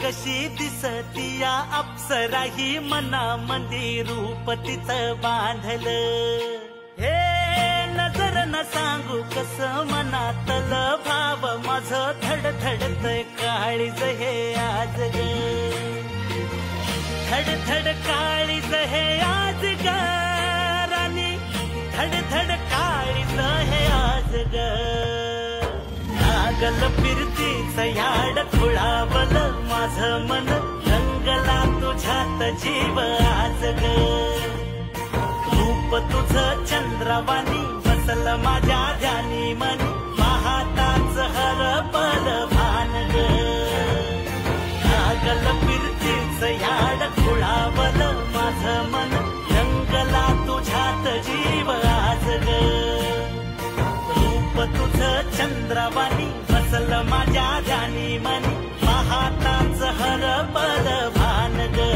कशी दिसती या अप्सरा ही मना मंदी रूप तिचं बांधलं हे नजर न सांगू कस मनातल भाव माझं धडधडतय काळीज हे आज ग धडधड काळीज हे आज ग राणी धडधड काळीज हे आज ग लागल फिरतीच याड खुळावल माझं मन रंगला तुझ्यात जीव आज ग रूप तुझं चंद्रवाणी बसल माझ्या ध्यानी मनी पाहताच हरपल भान ग लागल फिरतीच याड खुळावल माझं मन रंगला तुझ्यात जीव आज ग रूप तुझं चंद्रवाणी बसल माझ्या ध्यानी मनी पाहताच हरपल भान ग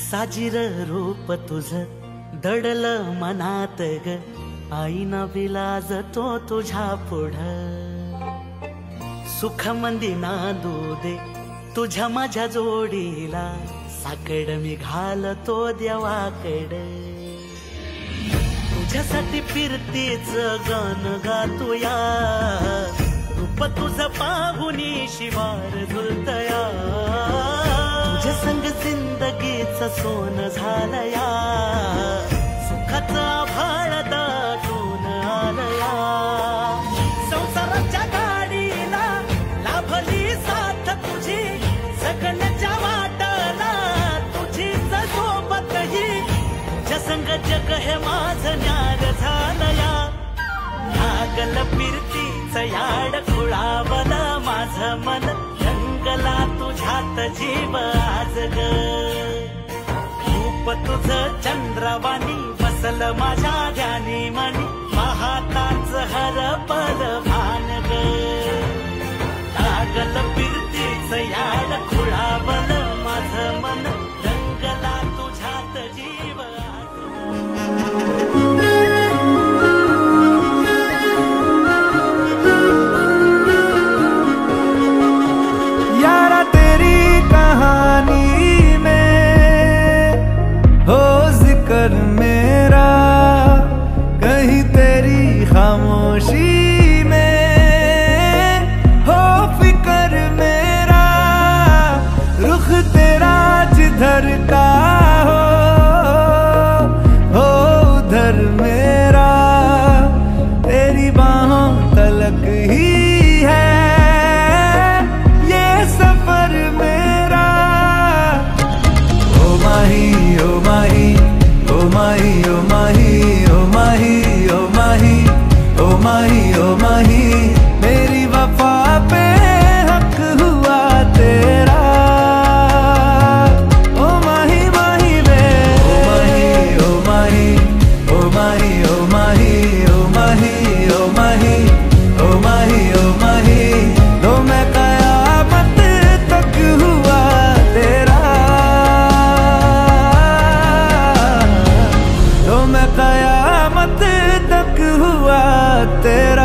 साजीर रूप तुझं दडल मनात ग आईना विलाज तो तुझ्या पुढं सुख मंदी नांदू दे तुझ्या माझ्या जोडीला साकड मी घालतो देवाकड तुझ्यासाठी फिरतीच गाण गातोया रूप तुझं पाहुनी शिवार झुलतया तुझ्या संग जिंदगीच सोन झालया सुखाचा भाळ दाटून आलया संसाराच्या गाडीला लाभली साथ तुझी जगण्याच्या वाटाला तुझीच सोबत ही तुझ्या संग जग हे माझं न्यार झालया लागल फिरतीच याड खुळावल माझं मन रंगला तुझ्यात जीव आज ग रूप तुझं चंद्रवाणी बसल माझ्या ध्यानी मनी पाहताच हरपल भान ग लागल फिरतीच याड खुळावल माझं मन रंगला तुझ्यात जीव मेरा कहीं तेरी खामोशी में हो फिक्र मेरा रुख तेरा जिधर का हो उधर मेरा तेरी बाहों तलक ही है ये सफर मेरा ओ माही ओ माही ओ माही ओ माही ओ माही ओ माही ओ माही ओ माही मेरी वफा पे हक हुआ तेरा ओ माही माही वे ओ माही ओ माही ओ माही ओ माही ओ माही ओ माही ओ माही तो मैं कयामत तक हुआ तेरा कयामत तक हुआ तेरा